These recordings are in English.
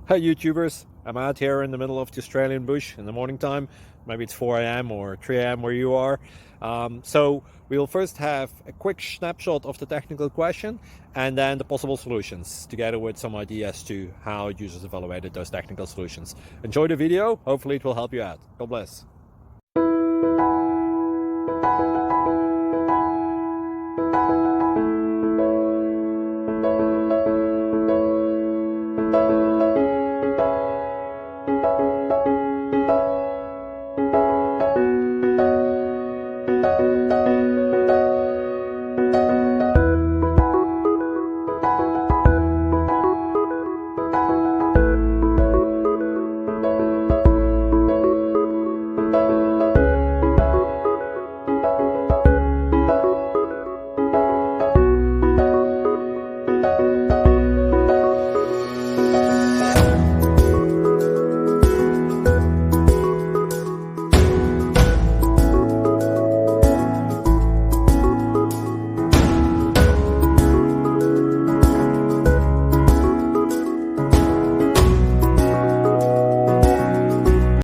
Hi YouTubers, I'm out here in the middle of the Australian bush in the morning time. Maybe it's 4 a.m. or 3 a.m. where you are. So we'll first have a quick snapshot of the technical question and then the possible solutions, together with some ideas to how users evaluated those technical solutions. Enjoy the video, hopefully it will help you out. God bless.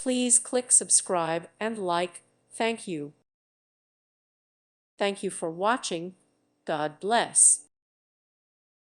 Please click subscribe and like. Thank you. Thank you for watching. God bless.